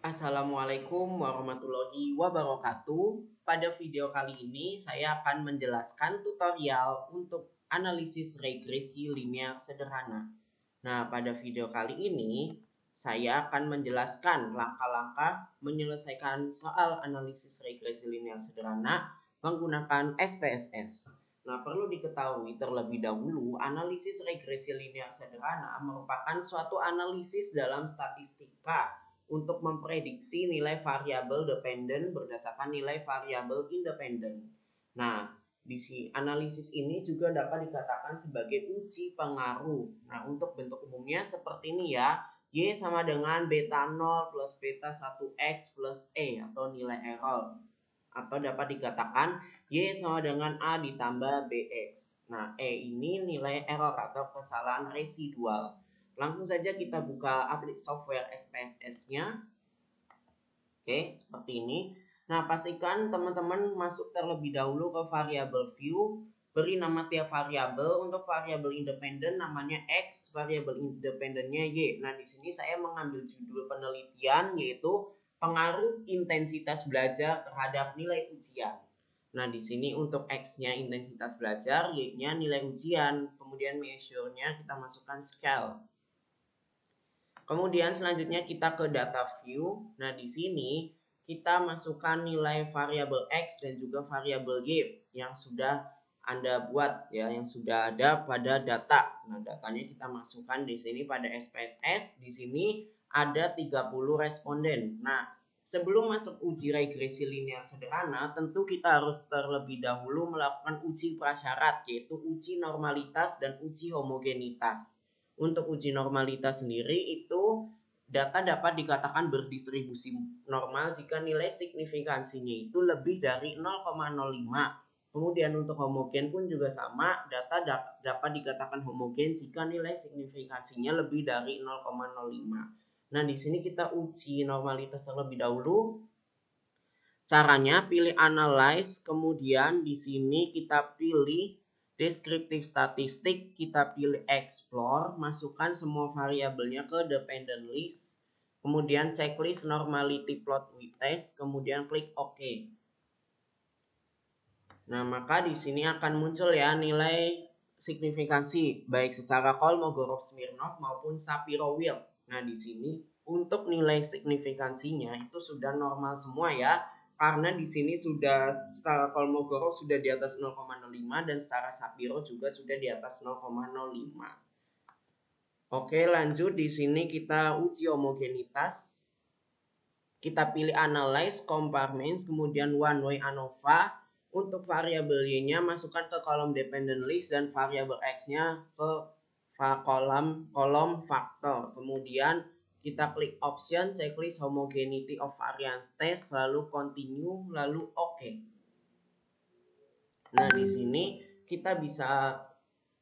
Assalamualaikum warahmatullahi wabarakatuh. Pada video kali ini saya akan menjelaskan tutorial untuk analisis regresi linear sederhana. Nah, pada video kali ini saya akan menjelaskan langkah-langkah menyelesaikan soal analisis regresi linear sederhana menggunakan SPSS. Nah, perlu diketahui terlebih dahulu, analisis regresi linear sederhana merupakan suatu analisis dalam statistika untuk memprediksi nilai variabel dependen berdasarkan nilai variabel independen. Nah, analisis ini juga dapat dikatakan sebagai uji pengaruh. Nah, untuk bentuk umumnya seperti ini ya. Y sama dengan beta 0 plus beta 1X plus E atau nilai error. Atau dapat dikatakan Y sama dengan A ditambah BX. Nah, E ini nilai error atau kesalahan residual. Langsung saja kita buka aplikasi software SPSS-nya. Oke, seperti ini. Nah, pastikan teman-teman masuk terlebih dahulu ke variabel view. Beri nama tiap variabel. Untuk variabel independen namanya X, variabel independennya Y. Nah, di sini saya mengambil judul penelitian yaitu pengaruh intensitas belajar terhadap nilai ujian. Nah, di sini untuk X-nya intensitas belajar, Y-nya nilai ujian. Kemudian measure-nya kita masukkan scale. Kemudian selanjutnya kita ke data view. Nah, di sini kita masukkan nilai variabel X dan juga variabel Y yang sudah Anda buat ya, yang sudah ada pada data. Nah, datanya kita masukkan di sini pada SPSS. Di sini ada 30 responden. Nah, sebelum masuk uji regresi linear sederhana, tentu kita harus terlebih dahulu melakukan uji prasyarat, yaitu uji normalitas dan uji homogenitas. Untuk uji normalitas sendiri itu data dapat dikatakan berdistribusi normal jika nilai signifikansinya itu lebih dari 0,05. Kemudian untuk homogen pun juga sama, data dapat dikatakan homogen jika nilai signifikansinya lebih dari 0,05. Nah, di sini kita uji normalitas terlebih dahulu. Caranya pilih analyze, kemudian di sini kita pilih deskriptif statistik, kita pilih explore, masukkan semua variabelnya ke dependent list, kemudian checklist normality plot with test, kemudian klik OK. Nah, maka di sini akan muncul ya nilai signifikansi baik secara Kolmogorov-Smirnov maupun Shapiro-Wilk. Nah, di sini untuk nilai signifikansinya itu sudah normal semua ya. Karena di sini sudah secara Kolmogorov sudah di atas 0,05 dan secara Shapiro juga sudah di atas 0,05. Oke, lanjut di sini kita uji homogenitas. Kita pilih analyze, compare means, kemudian one way ANOVA. Untuk variabel Y-nya masukkan ke kolom dependent list dan variabel X-nya ke kolom faktor. Kemudian kita klik option, checklist homogeneity of variance test, lalu continue, lalu OK. Nah, di sini kita bisa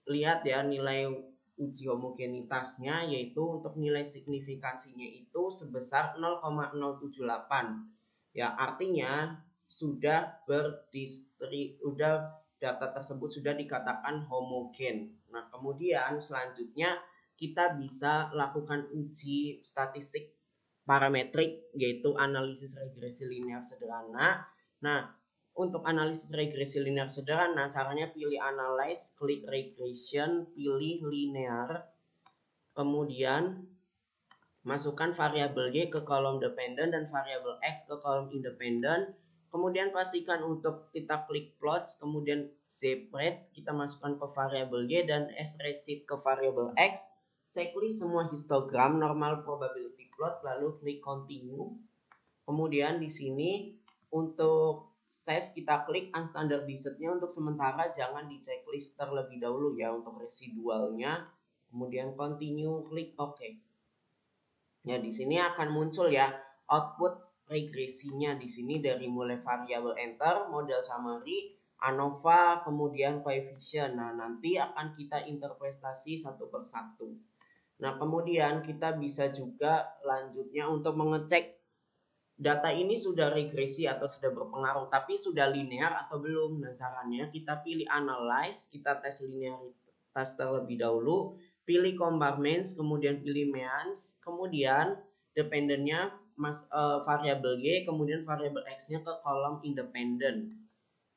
lihat ya nilai uji homogenitasnya, yaitu untuk nilai signifikansinya itu sebesar 0,078. Ya, artinya sudah data tersebut sudah dikatakan homogen. Nah, kemudian selanjutnya kita bisa lakukan uji statistik parametrik, yaitu analisis regresi linear sederhana. Nah, untuk analisis regresi linear sederhana, caranya pilih analyze, klik regression, pilih linear, kemudian masukkan variabel Y ke kolom dependent dan variabel X ke kolom independent. Kemudian pastikan untuk kita klik plots, kemudian separate, kita masukkan ke variabel Y dan srecit ke variabel X. Checklist semua histogram normal probability plot, lalu klik continue. Kemudian di sini untuk save kita klik unstandardized-nya, untuk sementara jangan di checklist terlebih dahulu ya untuk residualnya. Kemudian continue, klik OK. Ya, di sini akan muncul ya output regresinya di sini dari mulai variabel enter, model summary, ANOVA, kemudian coefficient. Nah, nanti akan kita interpretasi satu persatu. Nah, kemudian kita bisa juga lanjutnya untuk mengecek data ini sudah regresi atau sudah berpengaruh, tapi sudah linear atau belum. Nah, caranya kita pilih analyze, kita tes linearitas terlebih dahulu, pilih compare means, kemudian pilih means, kemudian dependennya variabel Y, kemudian variabel X-nya ke kolom independen.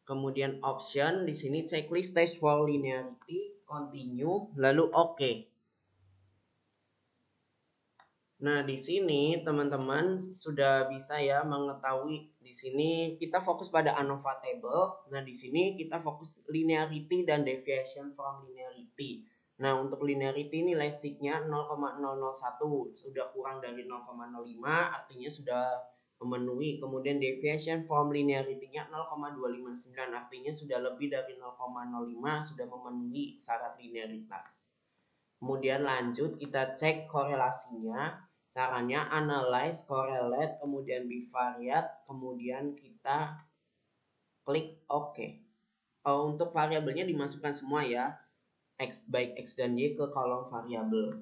Kemudian option di sini checklist test for linearity, continue, lalu oke. Nah, di sini teman-teman sudah bisa ya mengetahui di sini kita fokus pada ANOVA table. Nah, di sini kita fokus linearity dan deviation from linearity. Nah, untuk linearity nilai sig-nya 0,001, sudah kurang dari 0,05, artinya sudah memenuhi. Kemudian deviation from linearity-nya 0,259, artinya sudah lebih dari 0,05, sudah memenuhi syarat linearitas. Kemudian lanjut kita cek korelasinya. Caranya analyze, correlate, kemudian bivariate, kemudian kita klik OK. Untuk variabelnya dimasukkan semua ya, X, baik X dan Y ke kolom variabel.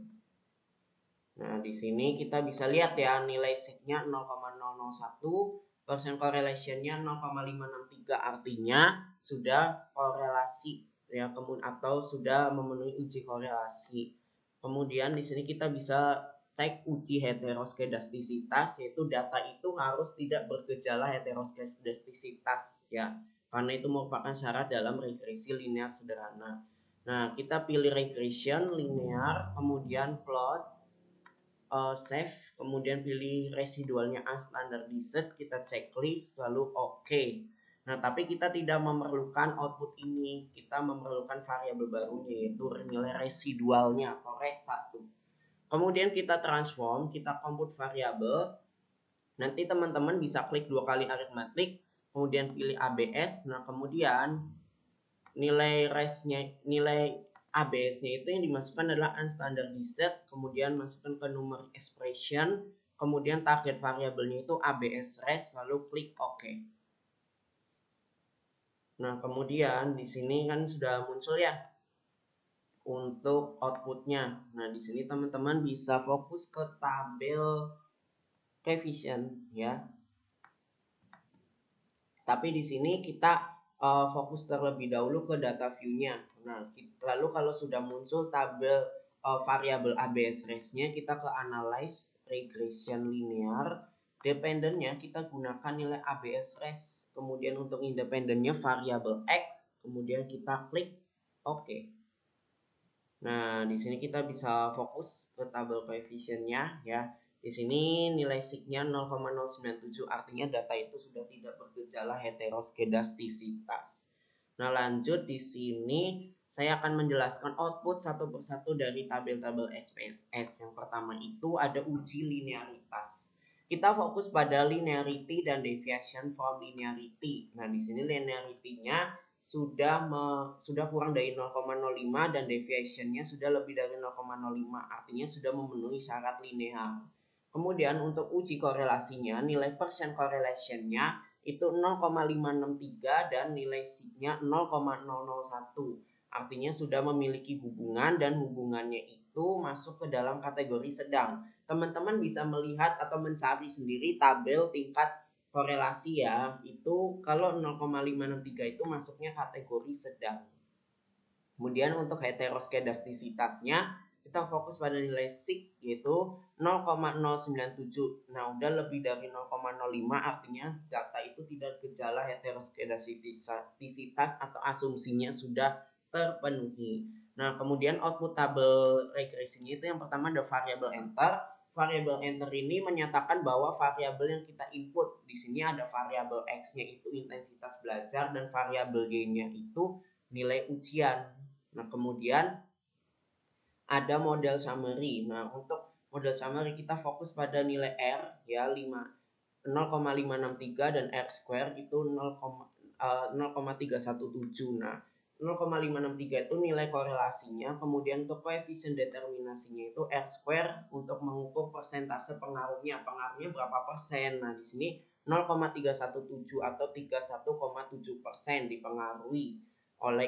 Nah, di sini kita bisa lihat ya nilai sig-nya 0,001, persen correlation-nya 0,563, artinya sudah korelasi ya, atau sudah memenuhi uji korelasi. Kemudian di sini kita bisa cek uji heteroskedastisitas, yaitu data itu harus tidak bergejala heteroskedastisitas ya, karena itu merupakan syarat dalam regresi linear sederhana. Nah, kita pilih regression linear, kemudian plot, save, kemudian pilih residualnya unstandardized, kita checklist, lalu oke. Nah, tapi kita tidak memerlukan output ini, kita memerlukan variabel barunya, yaitu nilai residualnya atau res1. Kemudian kita transform, kita compute variabel. Nanti teman-teman bisa klik 2 kali aritmatik, kemudian pilih ABS. Nah, kemudian nilai resnya, nilai ABS-nya itu yang dimasukkan adalah unstandardized, kemudian masukkan ke numeric expression, kemudian target variabelnya itu ABS res, lalu klik OK. Nah, kemudian di sini kan sudah muncul ya untuk outputnya. Nah, di sini teman-teman bisa fokus ke tabel coefficient ya. Tapi di sini kita fokus terlebih dahulu ke data view-nya. Nah, lalu kalau sudah muncul tabel variabel ABS res-nya, kita ke analyze regression linear. Dependennya kita gunakan nilai ABS res. Kemudian untuk independennya variabel X. Kemudian kita klik OK. Nah, di sini kita bisa fokus ke tabel coefficient-nya ya. Di sini nilai sig-nya 0,097, artinya data itu sudah tidak bergejala heteroskedastisitas. Nah, lanjut di sini saya akan menjelaskan output satu persatu dari tabel-tabel SPSS. Yang pertama itu ada uji linearitas. Kita fokus pada linearity dan deviation from linearity. Nah, di sini linearity-nya sudah kurang dari 0,05 dan deviation-nya sudah lebih dari 0,05, artinya sudah memenuhi syarat linear. Kemudian untuk uji korelasinya, nilai persen correlation-nya itu 0,563 dan nilai sig-nya 0,001. Artinya sudah memiliki hubungan dan hubungannya itu masuk ke dalam kategori sedang. Teman-teman bisa melihat atau mencari sendiri tabel tingkat korelasi ya. Itu kalau 0,563 itu masuknya kategori sedang. Kemudian untuk heteroskedastisitasnya kita fokus pada nilai sig yaitu 0,097. Nah, udah lebih dari 0,05, artinya data itu tidak gejala heteroskedastisitas atau asumsinya sudah terpenuhi. Nah, kemudian output tabel regresinya itu yang pertama ada variabel enter. Variabel enter ini menyatakan bahwa variabel yang kita input di sini ada variabel X-nya itu intensitas belajar dan variabel Y-nya itu nilai ujian. Nah, kemudian ada model summary. Nah, untuk model summary kita fokus pada nilai R ya 0,563 dan R square itu 0,317. Nah, 0,563 itu nilai korelasinya, kemudian untuk koefisien determinasinya itu R square untuk mengukur persentase pengaruhnya berapa persen. Nah, di sini 0,317 atau 31,7% dipengaruhi oleh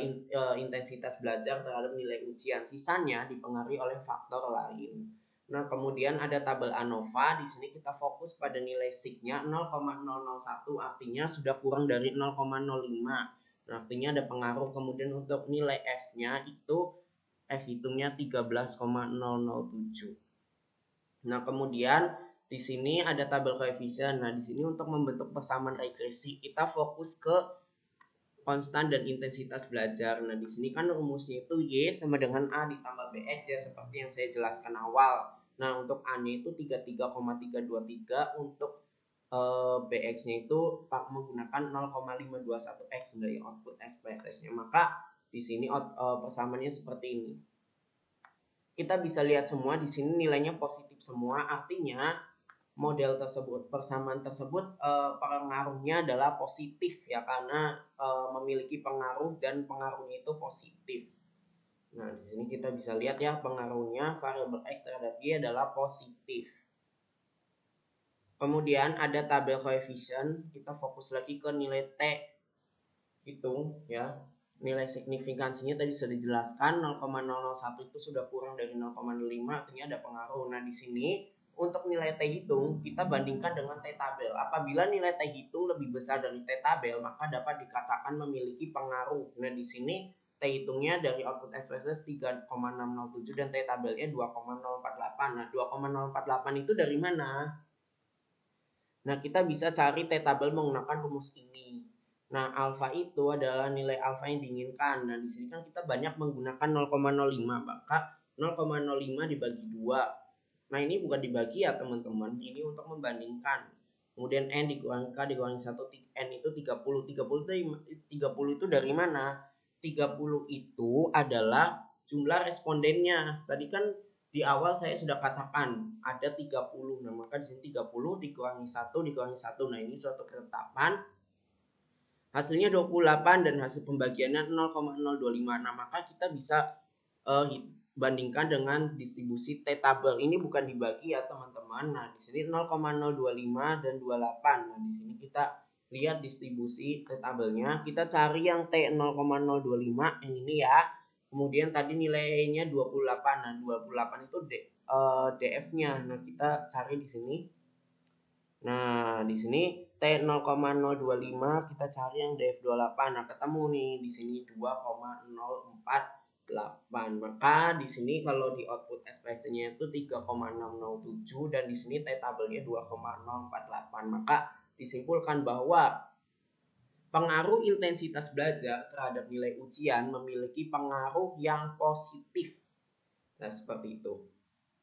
intensitas belajar terhadap nilai ujian. Sisanya dipengaruhi oleh faktor lain. Nah, kemudian ada tabel ANOVA. Di sini kita fokus pada nilai sig-nya 0,001, artinya sudah kurang dari 0,05. Nah, artinya ada pengaruh. Kemudian untuk nilai F-nya itu F hitungnya 13,007. Nah, kemudian Di sini ada tabel koefisien. Nah, di sini untuk membentuk persamaan regresi kita fokus ke konstan dan intensitas belajar. Nah, di sini kan rumusnya itu Y sama dengan A ditambah BX ya, seperti yang saya jelaskan awal. Nah, untuk A-nya itu 33,323, untuk BX-nya itu menggunakan 0,521X dari output SPSS-nya. Maka di sini persamaannya seperti ini. Kita bisa lihat semua di sini nilainya positif semua, artinya model tersebut, persamaan tersebut pengaruhnya adalah positif ya, karena memiliki pengaruh dan pengaruhnya itu positif. Nah, di sini kita bisa lihat ya, pengaruhnya variabel X terhadap Y adalah positif. Kemudian ada tabel koefisien, kita fokus lagi ke nilai T itu ya. Nilai signifikansinya tadi sudah dijelaskan, 0,001 itu sudah kurang dari 0,05, artinya ada pengaruh. Nah, di sini untuk nilai T hitung kita bandingkan dengan T tabel. Apabila nilai T hitung lebih besar dari T tabel, maka dapat dikatakan memiliki pengaruh. Nah, di sini T hitungnya dari output SPSS 3,607 dan T tabelnya 2,048. Nah, 2,048 itu dari mana? Nah, kita bisa cari T tabel menggunakan rumus ini. Nah, alfa itu adalah nilai alfa yang diinginkan. Nah, di sini kan kita banyak menggunakan 0,05, maka 0,05 dibagi 2. Nah, ini bukan dibagi ya teman-teman, ini untuk membandingkan. Kemudian N dikurangi K dikurangi 1, N itu 30. 30 itu dari mana? 30 itu adalah jumlah respondennya. Tadi kan di awal saya sudah katakan ada 30. Nah, maka di sini 30 dikurangi 1 dikurangi 1. Nah, ini suatu ketetapan. Hasilnya 28 dan hasil pembagiannya 0,025. Nah, maka kita bisa bandingkan dengan distribusi T tabel. Ini bukan dibagi ya teman-teman. Nah, di sini 0,025 dan 28. Nah, di sini kita lihat distribusi T tabelnya. Kita cari yang T 0,025 yang ini ya. Kemudian tadi nilainya 28. Nah, 28 itu DF-nya. Nah, kita cari di sini. Nah, di sini T 0,025 kita cari yang DF28. Nah, ketemu nih di sini 2,048. Maka di sini kalau di output SPSS-nya itu 3,607 dan di sini T tabelnya 2,048. Maka disimpulkan bahwa pengaruh intensitas belajar terhadap nilai ujian memiliki pengaruh yang positif. Nah, seperti itu.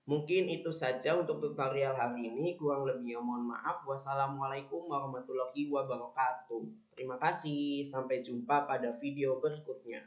Mungkin itu saja untuk tutorial hari ini. Kurang lebihnya mohon maaf. Wassalamualaikum warahmatullahi wabarakatuh. Terima kasih. Sampai jumpa pada video berikutnya.